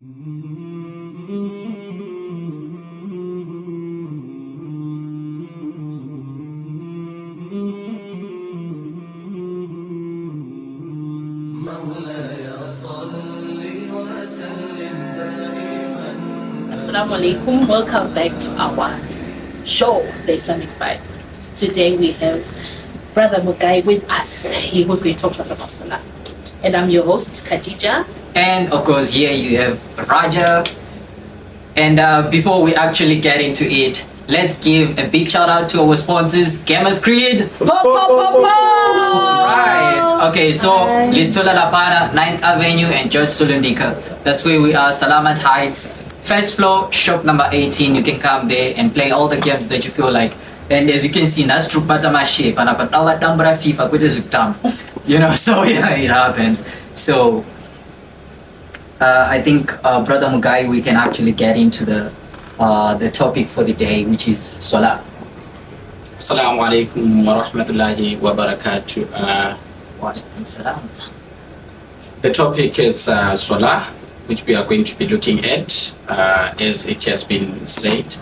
Assalamu alaikum. Welcome back to our show, The Islamic Vibe. Today we have Brother Mugai with us. He was going to talk to us about Salah. And I'm your host, Khadija. And of course, here you have Raja. And before we actually get into it, let's give a big shout out to our sponsors, Gamers Creed. Right. Okay, so Listola La Para, 9th Avenue and George Sulundika. That's where we are, Salamat Heights. First floor, shop number 18. You can come there and play all the games that you feel like. And as you can see, that's true patama shape. And I tambra FIFA, which is you know, so yeah, it happens. So I think Brother Mugai, we can actually get into the topic for the day, which is Salah. Assalamu alaikum wa rahmatullahi wa barakatuh. Wa alaikum salam. The topic is Salah, which we are going to be looking at, as it has been said.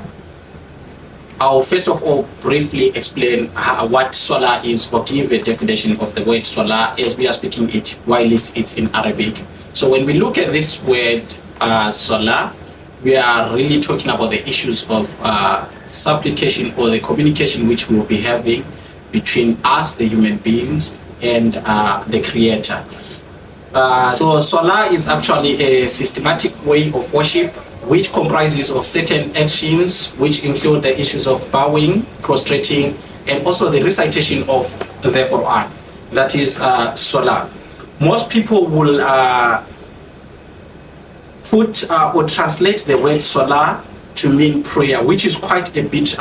I'll first of all briefly explain what Salah is, or give a definition of the word Salah as we are speaking it while it's in Arabic. So when we look at this word Salah, we are really talking about the issues of supplication or the communication which we will be having between us, the human beings, and the Creator. So Salah is actually a systematic way of worship which comprises of certain actions which include the issues of bowing, prostrating, and also the recitation of the Quran. That is Salah. Most people will put or translate the word Salah to mean prayer, which is quite a bit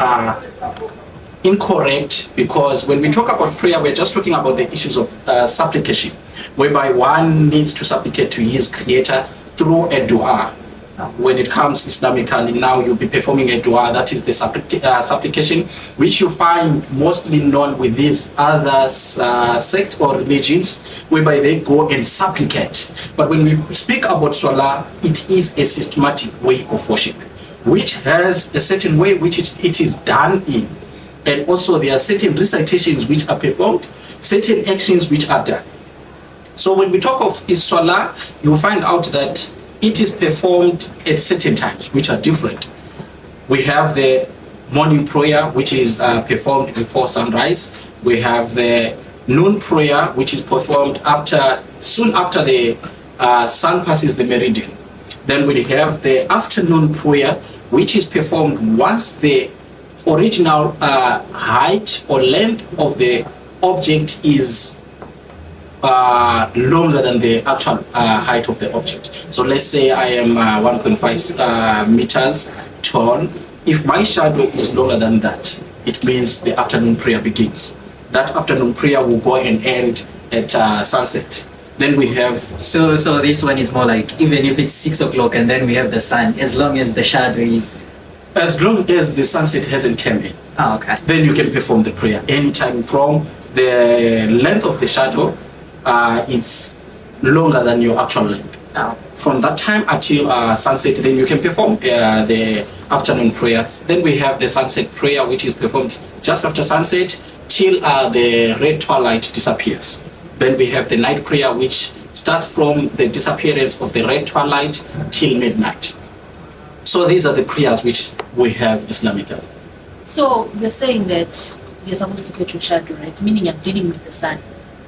incorrect, because when we talk about prayer, we're just talking about the issues of supplication, whereby one needs to supplicate to his Creator through a dua. When it comes Islamically, now you'll be performing a dua, that is the supplication, which you find mostly known with these other sects or religions, whereby they go and supplicate. But when we speak about Salah, it is a systematic way of worship, which has a certain way which it is done in. And also there are certain recitations which are performed, certain actions which are done. So when we talk of Salah, you will find out that it is performed at certain times which are different. We have the morning prayer, which is performed before sunrise. We have the noon prayer, which is performed soon after the sun passes the meridian. Then we have the afternoon prayer, which is performed once the original height or length of the object is longer than the actual height of the object. So let's say I am 1.5 meters tall. If my shadow is longer than that, it means the afternoon prayer begins. That afternoon prayer will go and end at sunset. Then we have... So this one is more like, even if it's 6 o'clock and then we have the sun, as long as the shadow is... As long as the sunset hasn't come in. Oh, okay. Then you can perform the prayer anytime from the length of the shadow. It's longer than your actual length. Oh. From that time until sunset, then you can perform the afternoon prayer. Then we have the sunset prayer, which is performed just after sunset till the red twilight disappears. Then we have the night prayer, which starts from the disappearance of the red twilight till midnight. So these are the prayers which we have Islamically. So you're saying that you're supposed to get your shadow, right? Meaning you're dealing with the sun.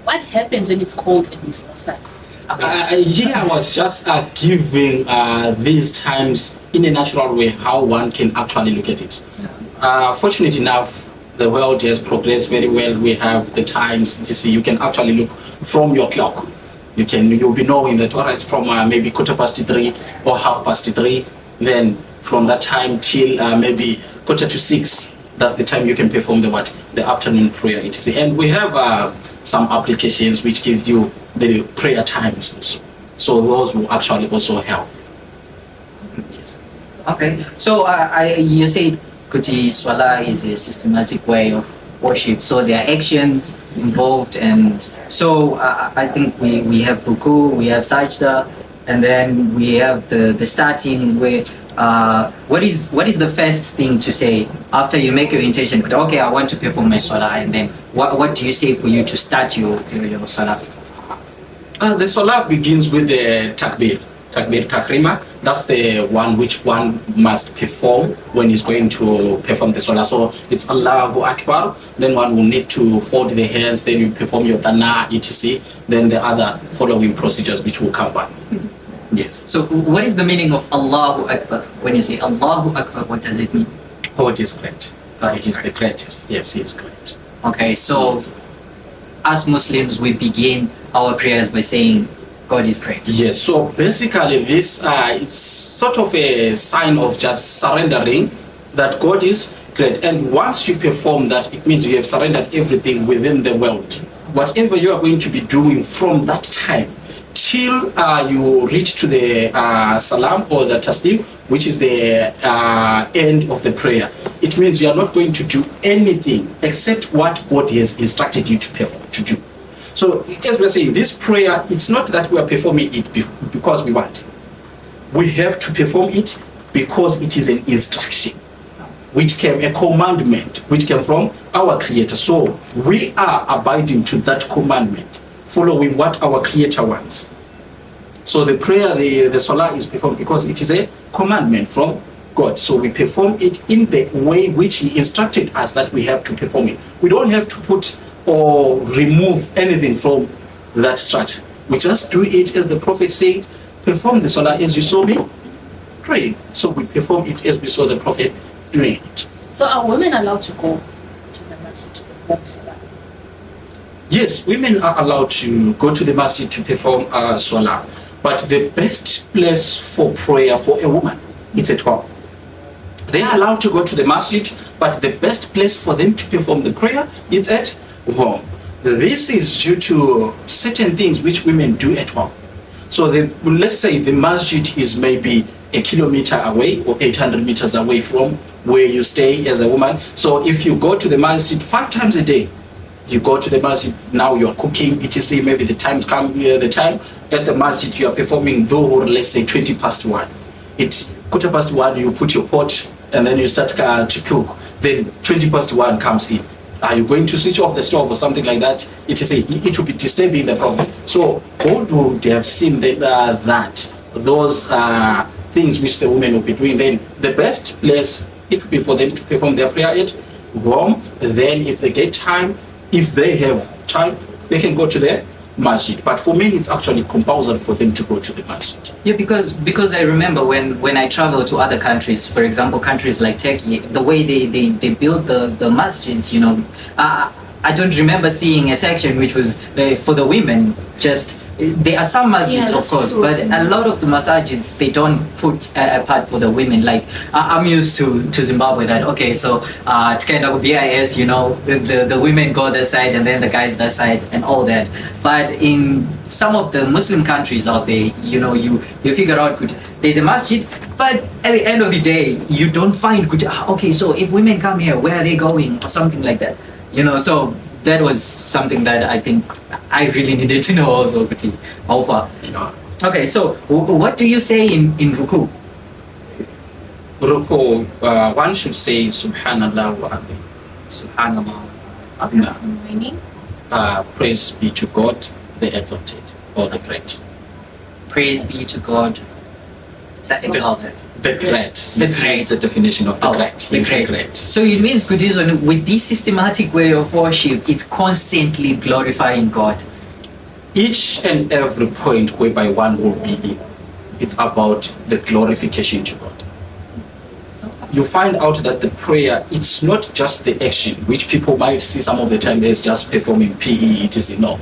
What happens when it's cold and there's no sun? Here I was just giving these times in a natural way how one can actually look at it. Fortunately enough, the world has progressed very well. We have the times to see. You can actually look from your clock. You'll be knowing that, all right, from maybe 3:15 or 3:30, then from that time till maybe 5:45, that's the time you can perform the afternoon prayer, etc. And we have some applications which gives you the prayer times also. So those will actually also help. Yes. Okay. So you said Kuti Salah is a systematic way of worship. So there are actions involved, and so I think we have ruku, we have sajda, and then we have the starting where what is the first thing to say after you make your intention? Okay, I want to perform my salah, and then what do you say for you to start your salah? The salah begins with the takbir takrima. That's the one which one must perform when he's going to perform the salah. So it's Allahu Akbar, then one will need to fold the hands, then you perform your dana, etc. Then the other following procedures which will come back. Yes. So what is the meaning of Allahu Akbar? When you say Allahu Akbar, what does it mean? God is great. God is the greatest. Yes, He is great. Okay, so Yes. as Muslims, we begin our prayers by saying God is great. Yes, so basically this it's sort of a sign of just surrendering that God is great. And once you perform that, it means you have surrendered everything within the world. Whatever you are going to be doing from that time till you reach to the salam or the taslim, which is the end of the prayer, it means you are not going to do anything except what God has instructed you to perform, to do. So as we're saying, this prayer, it's not that we are performing it because we want. We have to perform it because it is an instruction, which came, a commandment, which came from our Creator. So we are abiding to that commandment, following what our Creator wants. So the prayer, the salah is performed because it is a commandment from God. So we perform it in the way which He instructed us that we have to perform it. We don't have to put or remove anything from that structure. We just do it as the Prophet said, perform the salah as you saw me praying. So we perform it as we saw the Prophet doing it. So are women allowed to go to the masjid to perform salah? Yes, women are allowed to go to the masjid to perform salah, but the best place for prayer for a woman is at home. They are allowed to go to the masjid, but the best place for them to perform the prayer is at home. This is due to certain things which women do at home. So let's say the masjid is maybe a kilometer away or 800 meters away from where you stay as a woman. So if you go to the masjid 5 times a day, you go to the masjid, now you're cooking, etc. Maybe the time at the masjid you are performing dhuhr, let's say 20 past 1. It's 1:15, you put your pot and then you start to cook. Then 20 past 1 comes in. Are you going to switch off the stove or something like that? It will be disturbing the progress. So God would have seen that those things which the women will be doing. Then the best place it will be for them to perform their prayer at home. Then if they get time, if they have time, they can go to the masjid. But for me, it's actually compulsory for them to go to the masjid. Yeah, because I remember when I travel to other countries, for example, countries like Turkey, the way they build the masjids, I don't remember seeing a section which was for the women. Just there are some masjids, of course, true. but a lot of the masajids they don't put a part for the women. Like I'm used to Zimbabwe that okay, so it's kind of BIS, the women go that side and then the guys that side and all that. But in some of the Muslim countries out there, you figure out good. There's a masjid, but at the end of the day, you don't find good. Okay, so if women come here, where are they going or something like that? So that was something that I think I really needed to know also, Kuti. How far? Okay, so what do you say in Ruku? Ruku, one should say Subhanallah wa bihamdihi. Subhanallah. Meaning? Praise be to God, the exalted or the great. Praise be to God, the exalted. The great. The This great. is the definition of the great. The He's great. So it means, Kuti, with this systematic way of worship, it's constantly glorifying God. Each and every point whereby one will be in, it's about the glorification to God. You find out that the prayer, it's not just the action, which people might see some of the time as just performing PE, etc. No.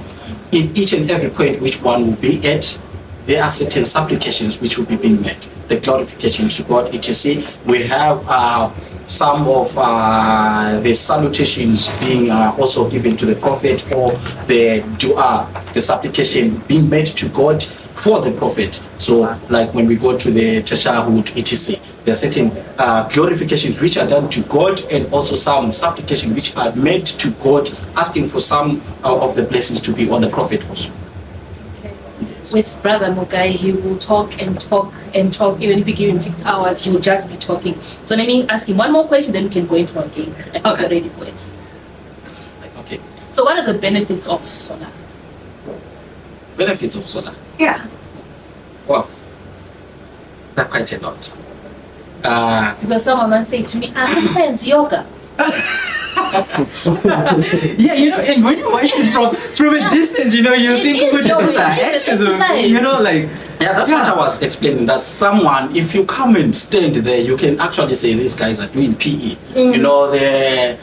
In each and every point which one will be at, there are certain supplications which will be being met. The glorification to God, etc. We have some of the salutations being also given to the Prophet, or the dua, the supplication being made to God for the Prophet. So like when we go to the tashahud, etc. There are certain glorifications which are done to God, and also some supplications which are made to God, asking for some of the blessings to be on the Prophet also. with Brother Mugai, he will talk and talk and talk. Even if you give him 6 hours, he will just be talking. So let me ask him one more question, then we can go into our game. Like Okay. the ready points. Okay. So what are the benefits of Salah? Benefits of Salah. Yeah. Well, there are quite a lot. Because someone might say to me, sometimes yoga. Yeah, you know, and when you watch it from a distance, you know, you It think is about yoga, those are it is actions of, exercise. you know, like, Yeah, that's what I was explaining. That someone, if you come and stand there, you can actually say these guys are doing PE. You know, the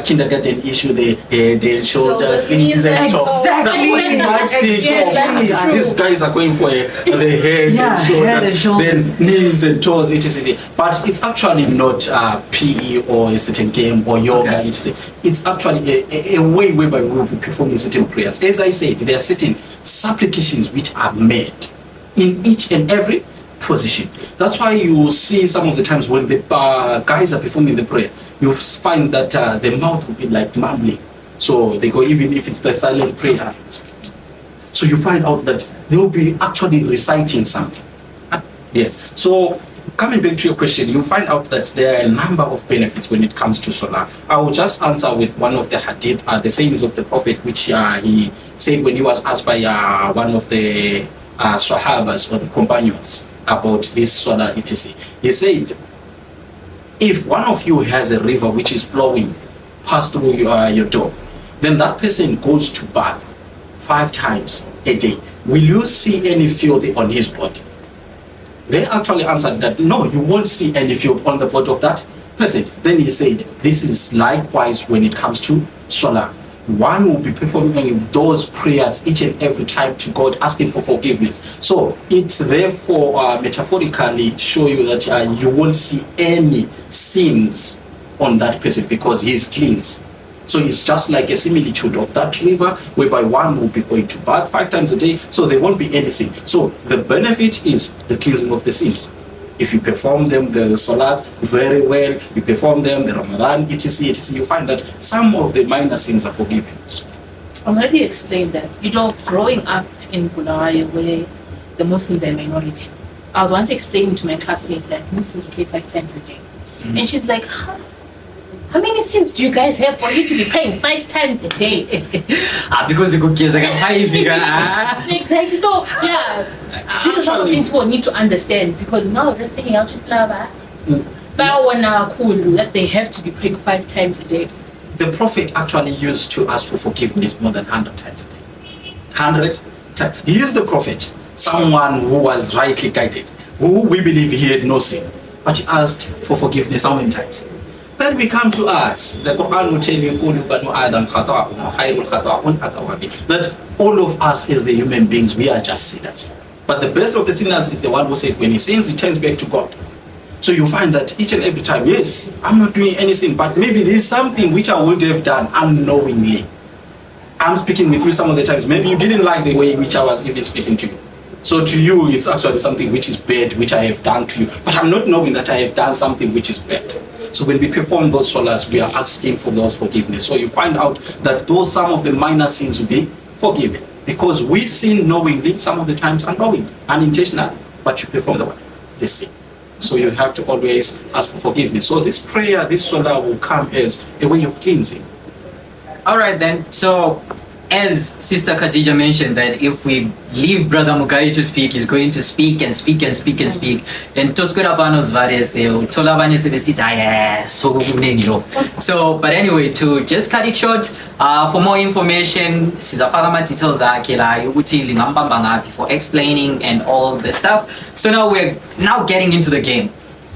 kindergarten issue, the head and shoulders, knees and toes. Exactly. That's what you might think. Yeah, that's "Ah, true. these guys are going for the head, Yeah, head and shoulders. then knees and toes, etc. But it's actually not PE or a certain game or yoga, Okay. etc. It's actually a way whereby we will be performing certain prayers. As I said, there are certain supplications which are made in each and every position. That's why you see some of the times when the guys are performing the prayer, you find that the mouth will be like mumbling. So they go, even if it's the silent prayer. So you find out that they will be actually reciting something. Yes. So coming back to your question, you find out that there are a number of benefits when it comes to Salah. I will just answer with one of the hadith, the sayings of the Prophet, which he said when he was asked by one of the Sahabas or the companions about this Salah etc. He said, if one of you has a river which is flowing past through your door, then that person goes to bath 5 times a day. Will you see any filth on his body? They actually answered that no, you won't see any filth on the body of that person. Then he said, this is likewise when it comes to Salah. One will be performing those prayers each and every time to God, asking for forgiveness. So it's therefore metaphorically show you that you won't see any sins on that person because he is cleansed. So it's just like a similitude of that river whereby one will be going to bath 5 times a day, so there won't be any sin. So the benefit is the cleansing of the sins. If you perform them, the Salats very well, you perform them, the Ramadan, etc., etc., you find that some of the minor sins are forgiven. I'm going to explain that. You know, growing up in Bulawayo where the Muslims are a minority, I was once explaining to my classmates that Muslims pray 5 times a day. And she's like, huh? How many sins do you guys have for you to be praying 5 times a day? because the cookies are 5 Exactly. So, yeah, these are some of the things people need to understand because now everything else is lava. That they have to be praying 5 times a day. The Prophet actually used to ask for forgiveness more than 100 times a day. 100 times. He is the Prophet, someone who was rightly guided, who we believe he had no sin, but he asked for forgiveness how many times? Then we come to us. The Quran will tell you that all of us as the human beings, we are just sinners. But the best of the sinners is the one who says when he sins, he turns back to God. So you find that each and every time, yes, I'm not doing anything, but maybe there's something which I would have done unknowingly. I'm speaking with you some of the times. Maybe you didn't like the way in which I was even speaking to you. So to you, it's actually something which is bad, which I have done to you. But I'm not knowing that I have done something which is bad. So when we perform those salahs, we are asking for those forgiveness. So you find out that those some of the minor sins will be forgiven. Because we sin knowingly, some of the times unknowingly, unintentionally. But you perform the sin. So you have to always ask for forgiveness. So this prayer, this salah will come as a way of cleansing. All right then. So as Sister Khadija mentioned that if we leave Brother Mugai to speak, he's going to speak and speak and speak and speak. And toskwera panos varese, tolabane sebesita so So, but anyway, to just cut it short, for more information, Sister Father details for explaining and all the stuff. So now we're getting into the game.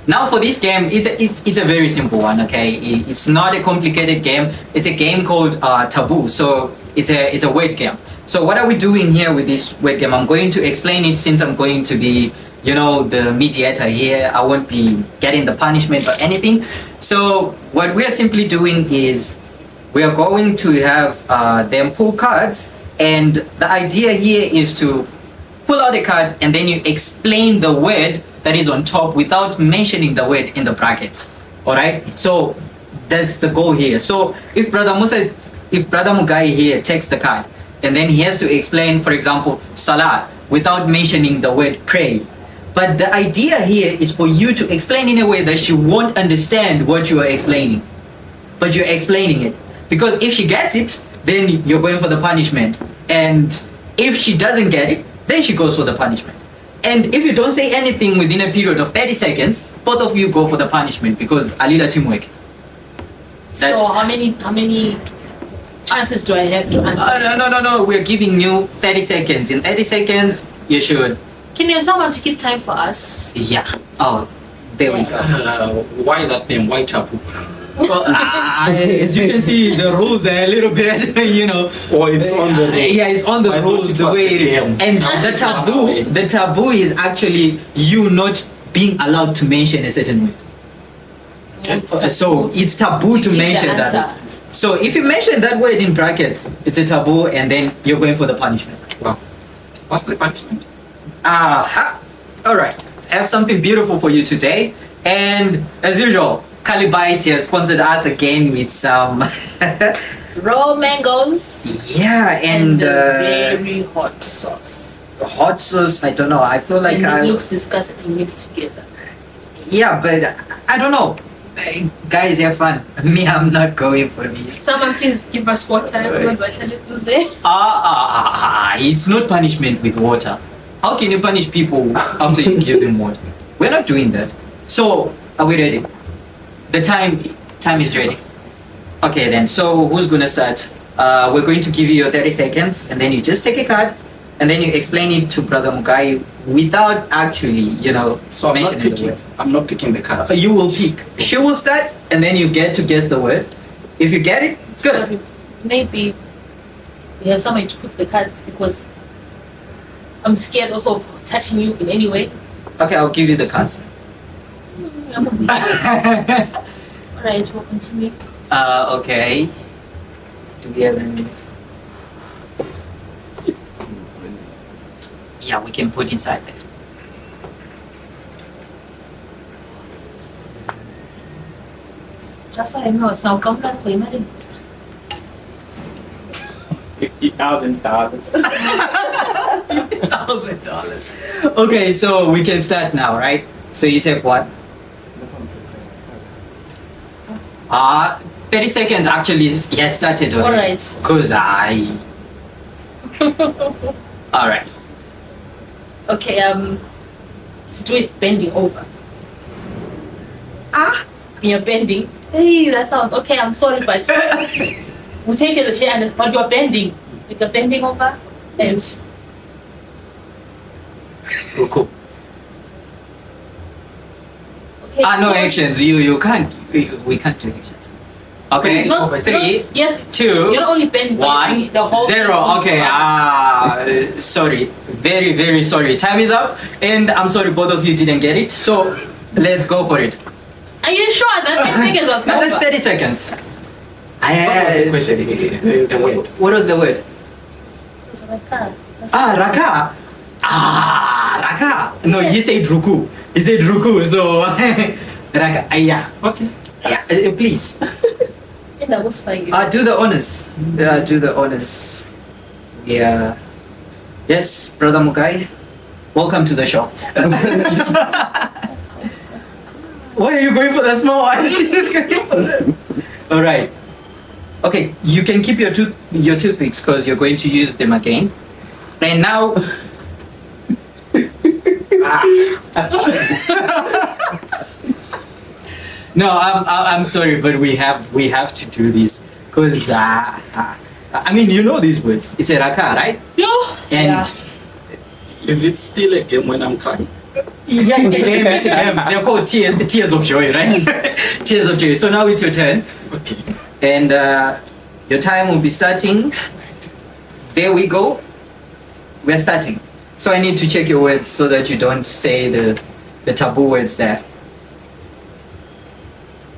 Now for this game, it's a very simple one, okay? It's not a complicated game. It's a game called Taboo. So it's a word game. So what are we doing here with this word game? I'm going to explain it since I'm going to be, the mediator here. I won't be getting the punishment or anything. So what we are simply doing is we are going to have them pull cards, and the idea here is to pull out a card and then you explain the word that is on top without mentioning the word in the brackets. All right. So that's the goal here. So if Brother Mugai here takes the card and then he has to explain, for example, Salah, without mentioning the word pray. But the idea here is for you to explain in a way that she won't understand what you are explaining, but you're explaining it. Because if she gets it, then you're going for the punishment. And if she doesn't get it, then she goes for the punishment. And if you don't say anything within a period of 30 seconds, both of you go for the punishment because Alida teamwork. So how many answers do I have to answer? No. We're giving you 30 seconds. In 30 seconds, you should. Can you have someone to keep time for us? Yeah. Oh, there we go. Why that name? Why Taboo? Well, as you can see, the rules are a little bit, Or it's on the rules. Yeah, it's on the I thought rules it the was way the it is. game. And the taboo is actually you not being allowed to mention a certain word. So it's taboo to give the mention that. answer. So if you mention that word in brackets, it's a taboo, and then you're going for the punishment. Wow. What's the punishment? Aha! All right. I have something beautiful for you today, and as usual, Kali Bites has sponsored us again with some Raw mangoes yeah, and very hot sauce. hot sauce. I don't know. I feel like And it looks disgusting mixed together. yeah, but I don't know. Hey, guys, have fun. Me, I'm not going for these. Someone please give us water. Everyone's watching it to say. It's not punishment with water. How can you punish people after you give them water? We're not doing that. So, are we ready? The time is ready. Okay then, so who's gonna start? We're going to give you your 30 seconds, and then you just take a card, and then you explain it to Brother Mugai without actually, So I'm not mentioning the picking. words. I'm not picking the cards. You will pick. She will start, and then you get to guess the word. If you get it, good. Sorry, maybe we have somewhere to put the cards because I'm scared also of touching you in any way. Okay, I'll give you the cards. I'm okay. Alright, we'll continue. Okay. Do we have any? Yeah, we can put inside that. Just so I know, it's now come down for you, $50,000. $50,000. Okay, so we can start now, right? So you take what? 30 seconds actually has started already. Alright. Cause Alright. Okay, let's do it bending over. When you're bending. Hey, that sounds okay, I'm sorry, but we'll take it as a share, but you're bending. Like you're bending over and Ruku. okay. No so- actions. You can't. We can't do actions. Okay. Not, Three, not, yes, 2, you're not only bending, but you're 1, doing the whole 0. thing. Okay. Sorry. Very, very sorry. Time is up, and I'm sorry both of you didn't get it. So let's go for it. Are you sure that 10 seconds was No, that's over? 30 seconds. What was the question? The word. What was the word? It's like that. Raka. Raka. No, he said ruku. He said ruku. So Raka. Yeah. Okay. Yeah. Please. And that was fine. Do the honors. Do the honors. Yeah. Yes, Brother Mukai. Welcome to the show. Why are you going for the small one? He's going for the... All right. Okay, you can keep your toothpicks because you're going to use them again. And now. No, I'm sorry, but we have to do this because I mean you know these words. It's a raka, right? Yo. And Is it still a game when I'm crying? yeah, it's a game. They're called tears of joy, right? Tears of joy. So now it's your turn, Okay. and your time will be starting. There we go. We're starting. So I need to check your words so that you don't say the taboo words there.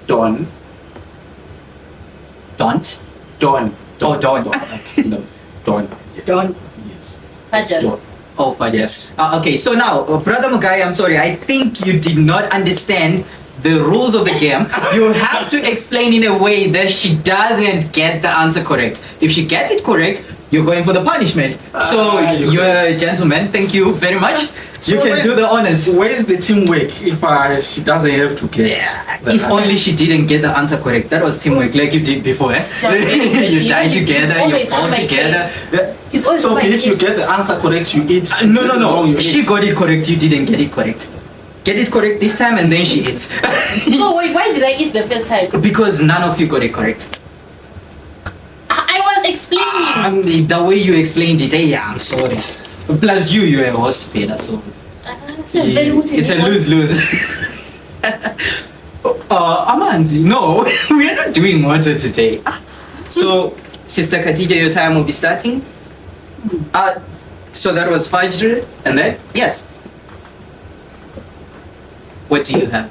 Dawn. Don't. Dawn. Oh, dawn. No. Dawn. Yes. Dawn. Yes. It's Fajar. dawn. Oh, fine. Yes. Okay, so now, Brother Mugai, I'm sorry. I think you did not understand the rules of the game. You have to explain in a way that she doesn't get the answer correct. If she gets it correct, you're going for the punishment. So you're a gentleman. Thank you very much. You can do the honors. Where's the teamwork if she doesn't have to get? the If answer? only she didn't get the answer correct. That was teamwork, like you did before. Eh? You die together, you always fall on my together. He's always So on my if you case. get the answer correct, you eat. No. You She eat. got it correct. You didn't get it correct. Get it correct this time, and then she eats. So wait, why did I eat the first time? Because none of you got it correct. I was explaining. The way you explained it, I'm sorry. Plus you're a host, Peter, so it's a lose-lose. Amanzi, no, we are not doing water today. So, Sister Khadija, your time will be starting. So that was Fajr, and then, yes. What do you have?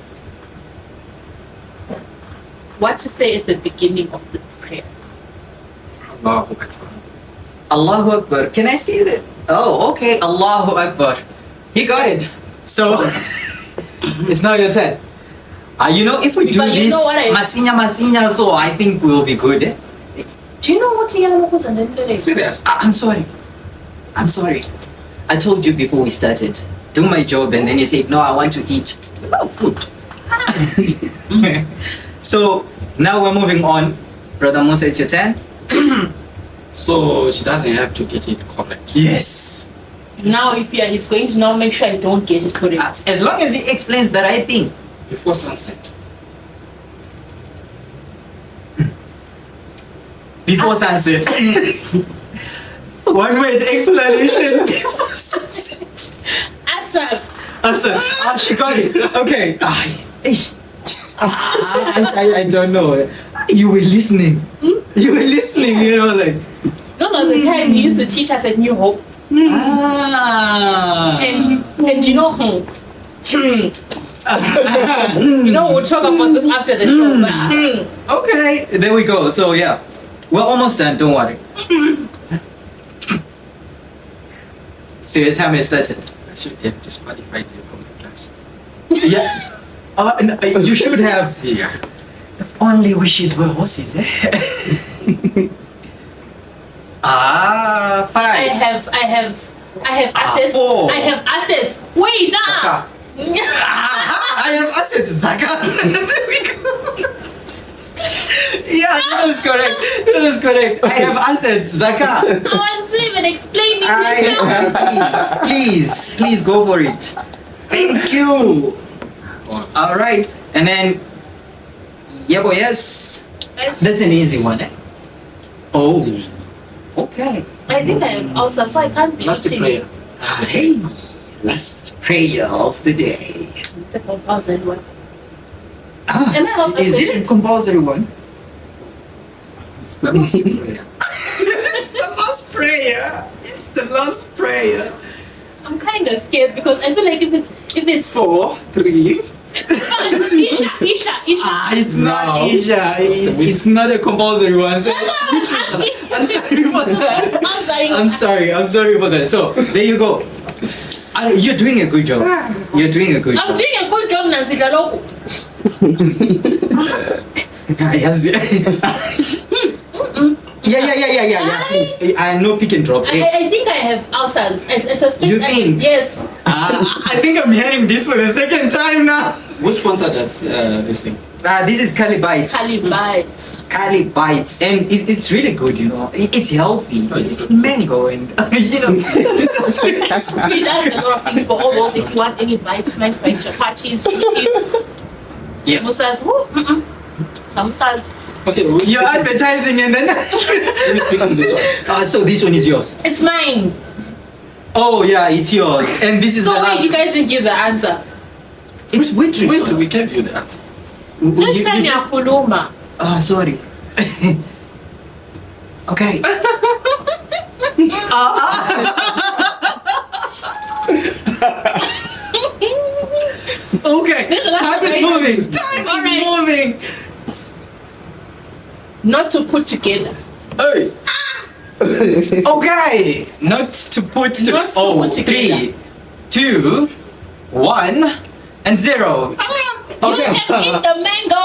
What to say at the beginning of the prayer? Allahu Akbar. Allahu Akbar. Can I see that? Oh, okay. Allahu Akbar. He got it. So, it's now your turn. You know, if we do But you this, know what masinya, so I think we'll be good. Eh? Do you know what Iyana was and then Serious. I'm sorry. I'm sorry. I told you before we started. Do my job, and then you said, no, I want to eat. You love food. So, now we're moving on. Brother Musa, it's your turn. So she doesn't have to get it correct. Yes. Now if he's going to now make sure I don't get it correct. As long as he explains the right thing. Before sunset. Before sunset. One word explanation. Before sunset. Asap. Awesome. She got it. Okay. I don't know. You were listening. You were listening, you know, like. No, there was a time he used to teach us at New Hope. And you know, you know, we'll talk about this after the show. But, Okay. There we go. So yeah. We're almost done, don't worry. So your time has started. I should have disqualified you from the class. Yeah. No, you should have. Yeah. If only wishes were horses, eh? 5. I have assets. 4. I have assets. Wait, Zaka. I have assets, Zaka. There we go. Yeah, that is correct. That is correct. I have assets, Zaka. I wasn't even explaining this. Please go for it. Thank you. All right, and then yes, that's an easy one. Eh? Oh, okay. I think I have ulcer, so I can't be Last eating. prayer. Hey, last prayer of the day. It's a compulsory one. Am I allowed to Is say it a it? compulsory one? It's the last prayer. It's the last prayer. It's the last prayer. I'm kind of scared because I feel like if it's 4, 3. Isha. It's not No. Isha. It's not a compulsory one. So I'm sorry for that. I'm sorry. I'm sorry for that. So there you go. You're doing a good job. You're doing a good I'm job. doing a good job, Nancy Galoko. Yeah. I know pick and drops. I think I have ulcers. I suspect. You think? Yes. I think I'm hearing this for the second time now. Who sponsored this thing? This is Cali Bites. Calibi. Cali Bites, and it's really good, you know. It's healthy. it's It's good. mango, and you know. He does a lot of things for all those. If you want any bites, nice bites, chapatis, Yeah. samosas, samosas. Okay, we'll You're advertising, and then. pick on this one. So this one is yours. It's mine. Oh yeah, it's yours, and this is So the wait, last. you guys didn't give the answer. It's with Wait, we gave you the answer. Next time you're just. Kuluma. Sorry. Okay. Okay. This is the last Time is one. moving. Time All is right. moving. Not to put together. Hey. Okay. Not to put Not to put together. 3, 2, 1, and 0. You can eat the mango.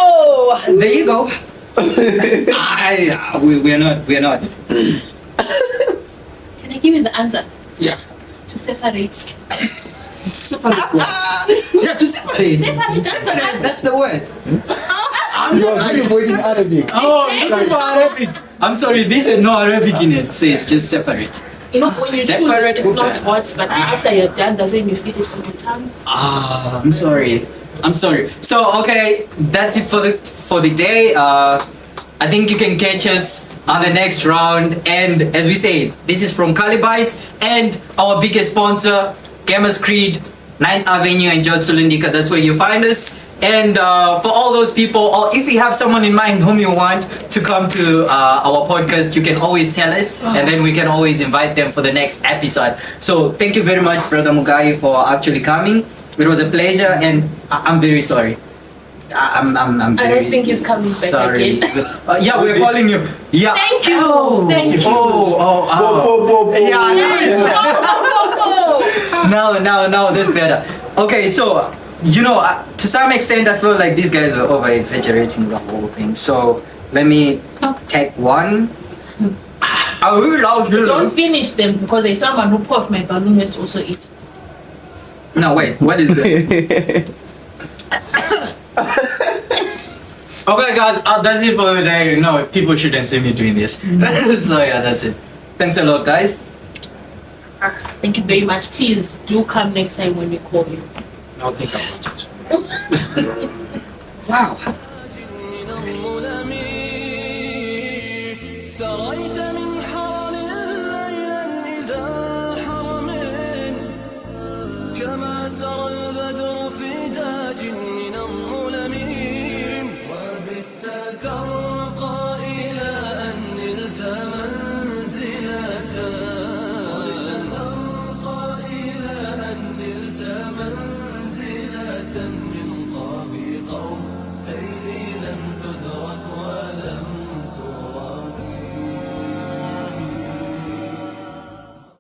There you go. We're not. give you the answer. Yeah. To separate. Separate what? Yeah, to separate. Separate. That's the word. You are avoiding Arabic. Oh, Exactly. looking for Arabic. I'm sorry, this is no Arabic in it, so it's just separate. You know, when you Separate chew, it's not food. hot, but after you're done, that's when you feed it on your tongue. Ah, I'm sorry. I'm sorry. So okay, that's it for the day. I think you can catch us on the next round. And as we say, this is from Calibites and our biggest sponsor, Gamers Creed, 9th Avenue and George Sulindika. That's where you find us. And for all those people, or if you have someone in mind whom you want to come to our podcast, you can always tell us, and then we can always invite them for the next episode. So thank you very much, Brother Mugai, for actually coming. It was a pleasure, and I'm very sorry. I'm I very don't think he's coming back sorry. again. Yeah, we're calling you. Yeah. Thank you. Oh, Thank you. Oh. Yeah. Yes. Now, that's better. Okay, so you know, to some extent, I feel like these guys were over exaggerating the whole thing. So let me take one. I really love you. Don't finish them because there's someone who popped my balloon has to also eat. No, wait. What is that? Okay, guys, that's it for the day. No, people shouldn't see me doing this. So yeah, that's it. Thanks a lot, guys. Thank you very much. Please do come next time when we call you. I'll think about it. Wow. سريت من حرم ليلا إلى حرم كما سرى البدر في تاج من الظلم وبت ترقى إلى أن نلت منزلة ترقى إلى أن نلت منزلة